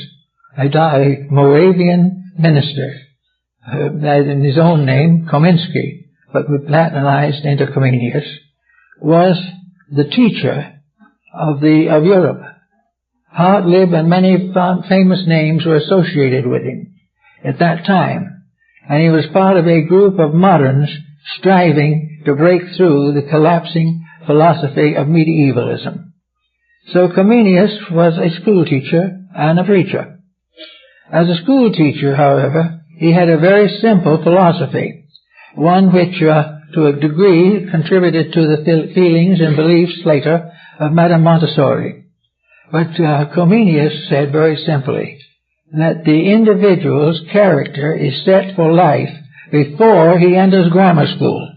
a Moravian minister, in his own name, Kominsky, but Latinized into Comenius, was the teacher of Europe. Hartlib and many famous names were associated with him at that time, and he was part of a group of moderns striving to break through the collapsing philosophy of medievalism. So Comenius was a school teacher and a preacher. As a school teacher, however, he had a very simple philosophy, one which to a degree contributed to the feelings and beliefs later of Madame Montessori. But Comenius said very simply that the individual's character is set for life before he enters grammar school.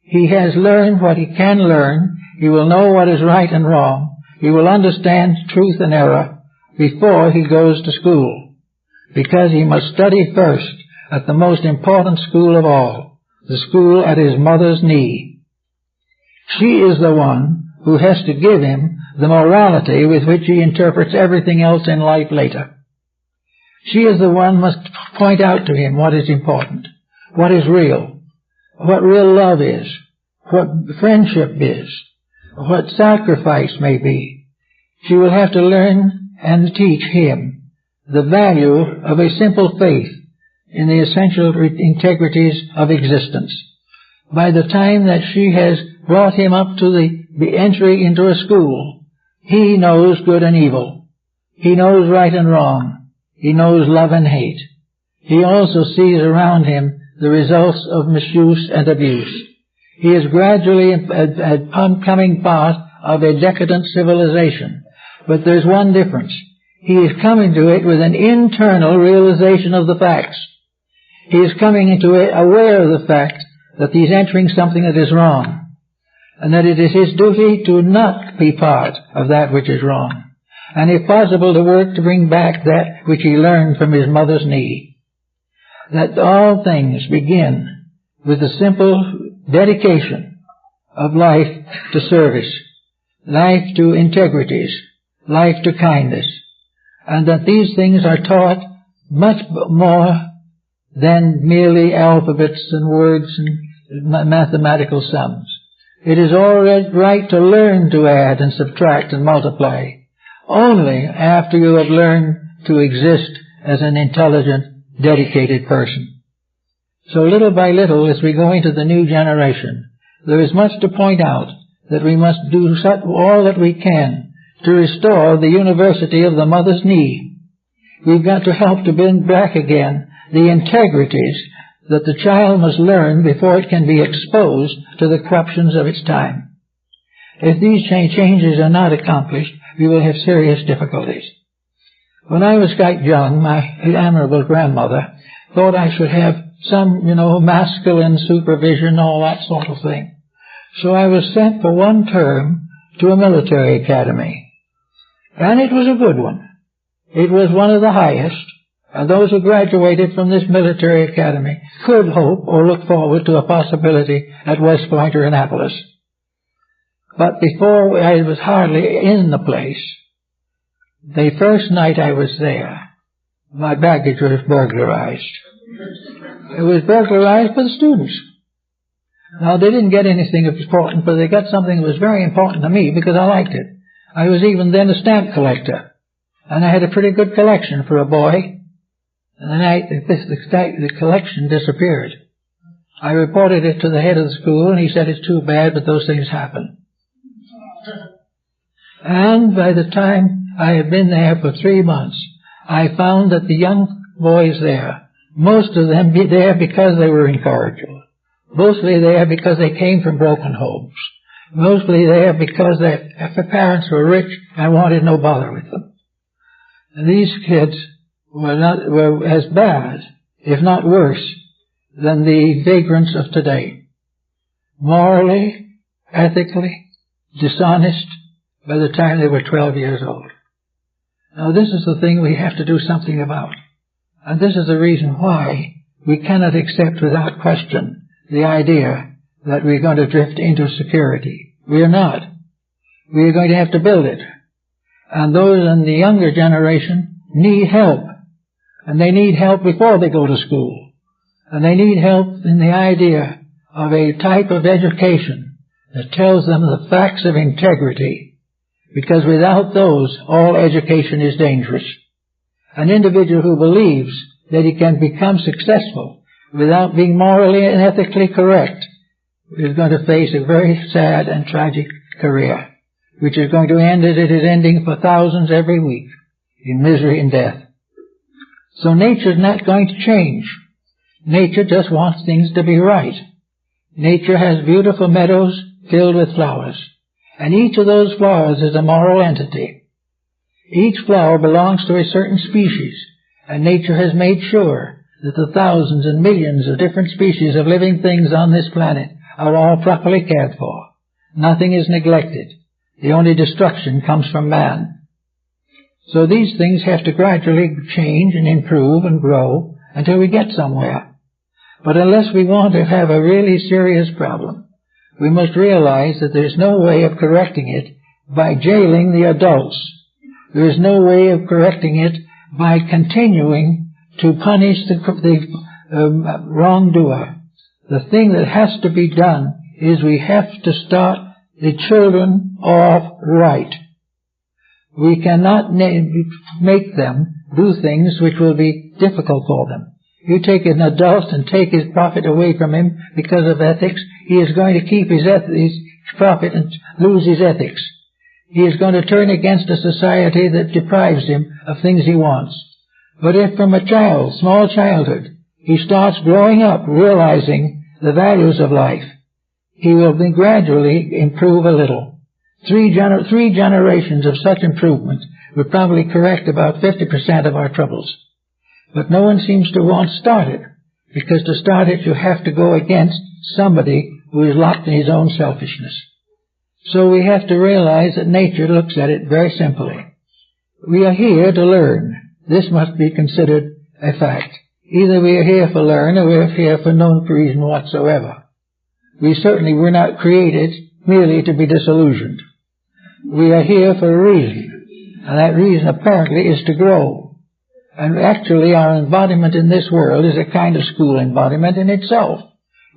He has learned what he can learn. He will know what is right and wrong. He will understand truth and error before he goes to school, because he must study first at the most important school of all, the school at his mother's knee. She is the one who has to give him the morality with which he interprets everything else in life later. She is the one who must point out to him what is important, what is real, what real love is, what friendship is, what sacrifice may be. She will have to learn and teach him the value of a simple faith in the essential integrities of existence. By the time that she has brought him up to the entry into a school, he knows good and evil. He knows right and wrong. He knows love and hate. He also sees around him the results of misuse and abuse. He is gradually becoming part of a decadent civilization. But there's one difference. He is coming to it with an internal realization of the facts. He is coming into it aware of the fact that he's entering something that is wrong, and that it is his duty to not be part of that which is wrong, and if possible to work to bring back that which he learned from his mother's knee. That all things begin with the simple dedication of life to service, life to integrities, life to kindness, and that these things are taught much more than merely alphabets and words and mathematical sums. It is all right to learn to add and subtract and multiply, only after you have learned to exist as an intelligent, dedicated person. So little by little, as we go into the new generation, there is much to point out that we must do all that we can to restore the university of the mother's knee. We've got to help to bring back again the integrities that the child must learn before it can be exposed to the corruptions of its time. If these changes are not accomplished, we will have serious difficulties. When I was quite young, my admirable grandmother thought I should have some, masculine supervision, all that sort of thing. So I was sent for one term to a military academy. And it was a good one. It was one of the highest. And those who graduated from this military academy could hope or look forward to a possibility at West Point or Annapolis. But before I was hardly in the place, the first night I was there, my baggage was burglarized. It was burglarized by the students. Now, they didn't get anything important, but they got something that was very important to me because I liked it. I was even then a stamp collector, and I had a pretty good collection for a boy. And the night the collection disappeared, I reported it to the head of the school, and he said, "It's too bad, but those things happen." And by the time I had been there for 3 months, I found that the young boys there, most of them there because they were incorrigible. Mostly there because they came from broken homes. Mostly there because their parents were rich and wanted no bother with them. And these kids were as bad, if not worse, than the vagrants of today. Morally, ethically, dishonest by the time they were 12 years old. Now this is the thing we have to do something about. And this is the reason why we cannot accept without question the idea that we're going to drift into security. We are not. We are going to have to build it. And those in the younger generation need help. And they need help before they go to school. And they need help in the idea of a type of education that tells them the facts of integrity. Because without those, all education is dangerous. An individual who believes that he can become successful without being morally and ethically correct is going to face a very sad and tragic career, which is going to end as it is ending for thousands every week, in misery and death. So nature's not going to change. Nature just wants things to be right. Nature has beautiful meadows filled with flowers, and each of those flowers is a moral entity. Each flower belongs to a certain species, and nature has made sure that the thousands and millions of different species of living things on this planet are all properly cared for. Nothing is neglected. The only destruction comes from man. So these things have to gradually change and improve and grow until we get somewhere. But unless we want to have a really serious problem, we must realize that there's no way of correcting it by jailing the adults. There is no way of correcting it by continuing to punish the wrongdoer. The thing that has to be done is we have to start the children off right. We cannot make them do things which will be difficult for them. You take an adult and take his profit away from him because of ethics, he is going to keep his profit and lose his ethics. He is going to turn against a society that deprives him of things he wants. But if from a small childhood, he starts growing up realizing the values of life, he will gradually improve a little. Three generations of such improvement would probably correct about 50% of our troubles. But no one seems to want to start it, because to start it you have to go against somebody who is locked in his own selfishness. So we have to realize that nature looks at it very simply. We are here to learn. This must be considered a fact. Either we are here to learn or we are here for no reason whatsoever. We certainly were not created merely to be disillusioned. We are here for a reason, and that reason apparently is to grow. And actually our embodiment in this world is a kind of school embodiment in itself.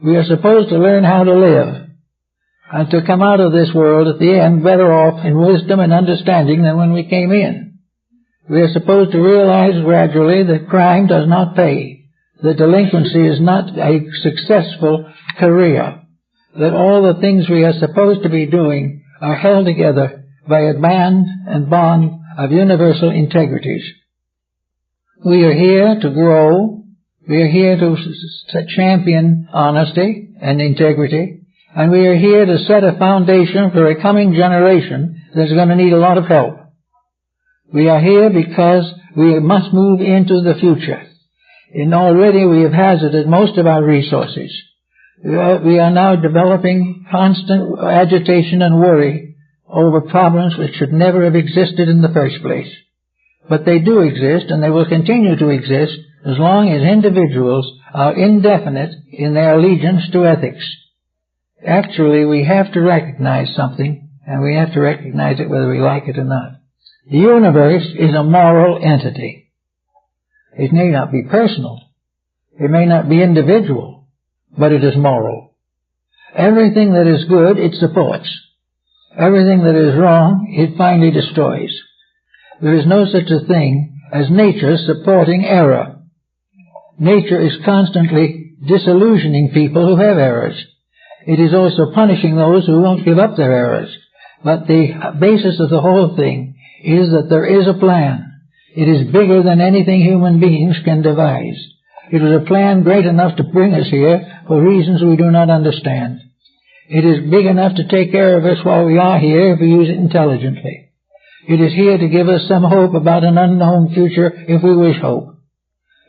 We are supposed to learn how to live, and to come out of this world at the end better off in wisdom and understanding than when we came in. We are supposed to realize gradually that crime does not pay, that delinquency is not a successful career, that all the things we are supposed to be doing are held together by a band and bond of universal integrities. We are here to grow. We are here to champion honesty and integrity. And we are here to set a foundation for a coming generation that's going to need a lot of help. We are here because we must move into the future. And already we have hazarded most of our resources. We are now developing constant agitation and worry over problems which should never have existed in the first place. But they do exist, and they will continue to exist as long as individuals are indefinite in their allegiance to ethics. Actually, we have to recognize something, and we have to recognize it whether we like it or not. The universe is a moral entity. It may not be personal. It may not be individual, but it is moral. Everything that is good, it supports. Everything that is wrong, it finally destroys. There is no such a thing as nature supporting error. Nature is constantly disillusioning people who have errors. It is also punishing those who won't give up their errors. But the basis of the whole thing is that there is a plan. It is bigger than anything human beings can devise. It was a plan great enough to bring us here for reasons we do not understand. It is big enough to take care of us while we are here if we use it intelligently. It is here to give us some hope about an unknown future if we wish hope.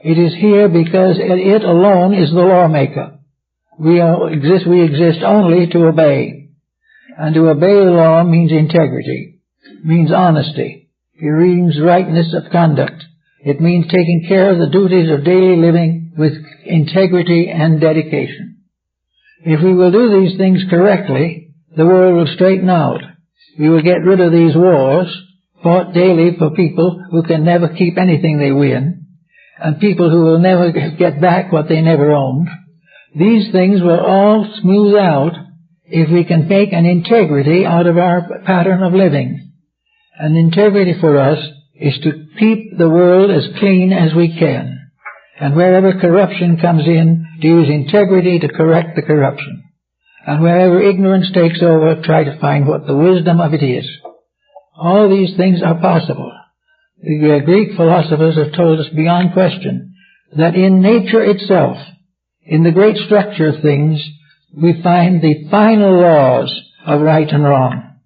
It is here because it alone is the lawmaker. We exist only to obey. And to obey the law means integrity, means honesty. It means rightness of conduct. It means taking care of the duties of daily living with integrity and dedication. If we will do these things correctly, the world will straighten out. We will get rid of these wars, fought daily for people who can never keep anything they win, and people who will never get back what they never owned. These things will all smooth out if we can make an integrity out of our pattern of living. And integrity for us is to keep the world as clean as we can. And wherever corruption comes in, to use integrity to correct the corruption. And wherever ignorance takes over, try to find what the wisdom of it is. All these things are possible. The Greek philosophers have told us beyond question that in nature itself, in the great structure of things, we find the final laws of right and wrong.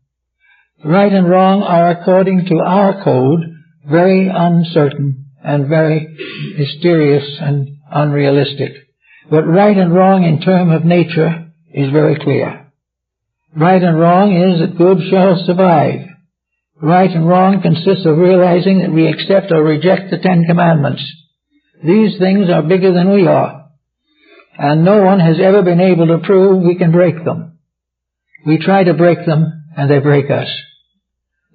Right and wrong are, according to our code, very uncertain and very mysterious and unrealistic. But right and wrong in terms of nature is very clear. Right and wrong is that good shall survive. Right and wrong consists of realizing that we accept or reject the Ten Commandments. These things are bigger than we are, and no one has ever been able to prove we can break them. We try to break them, and they break us.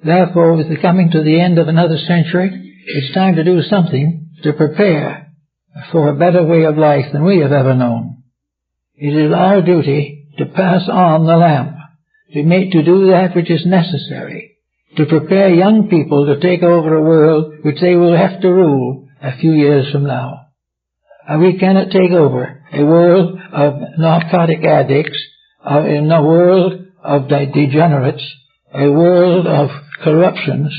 Therefore, with the coming to the end of another century, it's time to do something to prepare for a better way of life than we have ever known. It is our duty to pass on the lamp, to do that which is necessary, to prepare young people to take over a world which they will have to rule a few years from now. And we cannot take over a world of narcotic addicts, in a world of degenerates, a world of corruptions,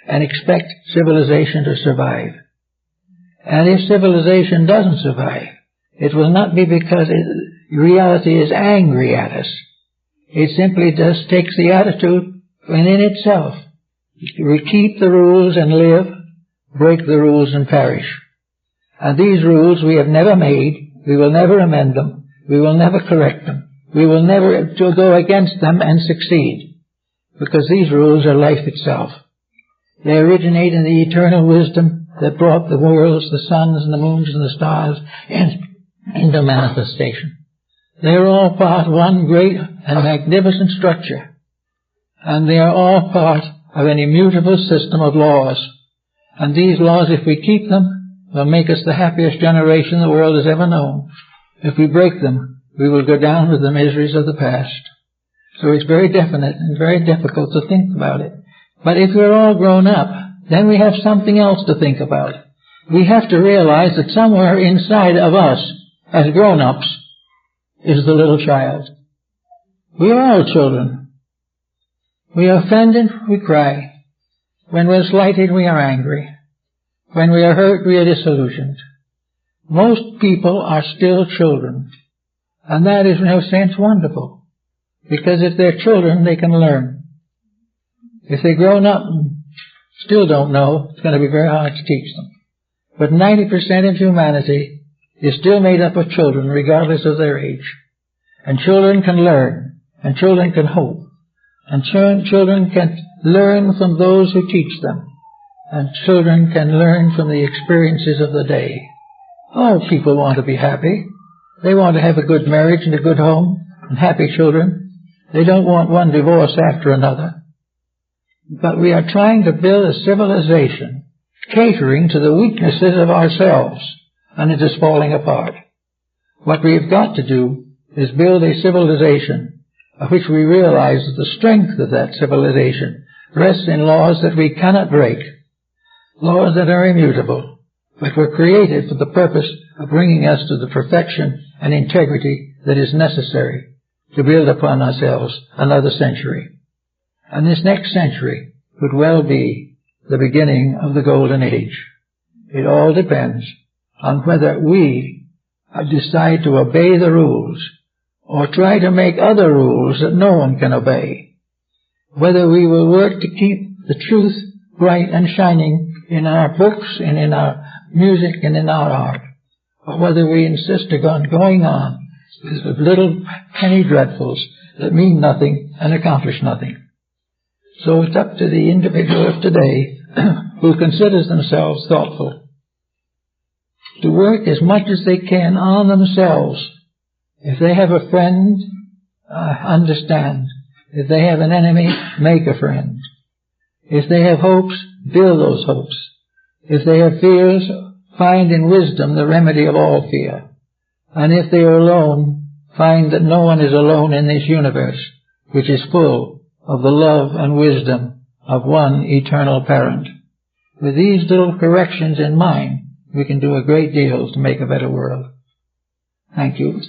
and expect civilization to survive. And if civilization doesn't survive, it will not be because reality is angry at us. It simply just takes the attitude within itself. We keep the rules and live, break the rules and perish. And these rules we have never made, we will never amend them, we will never correct them, we will never go against them and succeed, because these rules are life itself. They originate in the eternal wisdom that brought the worlds, the suns and the moons and the stars into manifestation. They are all part of one great and magnificent structure, and they are all part of an immutable system of laws. And these laws, if we keep them, will make us the happiest generation the world has ever known. If we break them, we will go down with the miseries of the past. So it's very definite and very difficult to think about it. But if we're all grown up, then we have something else to think about. We have to realize that somewhere inside of us, as grown-ups, is the little child. We are all children. We are offended, we cry. When we're slighted, we are angry. When we are hurt, we are disillusioned. Most people are still children. And that is, in a sense, wonderful. Because if they're children, they can learn. If they're grown up and still don't know, it's going to be very hard to teach them. But 90% of humanity is still made up of children, regardless of their age. And children can learn, and children can hope, and children can learn from those who teach them, and children can learn from the experiences of the day. All people want to be happy. They want to have a good marriage and a good home, and happy children. They don't want one divorce after another. But we are trying to build a civilization catering to the weaknesses of ourselves, and it is falling apart. What we have got to do is build a civilization of which we realize that the strength of that civilization rests in laws that we cannot break, laws that are immutable, but were created for the purpose of bringing us to the perfection and integrity that is necessary to build upon ourselves another century. And this next century could well be the beginning of the Golden Age. It all depends on whether we decide to obey the rules or try to make other rules that no one can obey. Whether we will work to keep the truth bright and shining in our books and in our music and in our art, or whether we insist on going on with little penny dreadfuls that mean nothing and accomplish nothing. So it's up to the individual of today who considers themselves thoughtful to work as much as they can on themselves. If they have a friend, understand. If they have an enemy, make a friend. If they have hopes, build those hopes. If they have fears, find in wisdom the remedy of all fear. And if they are alone, find that no one is alone in this universe, which is full of the love and wisdom of one eternal parent. With these little corrections in mind, we can do a great deal to make a better world. Thank you.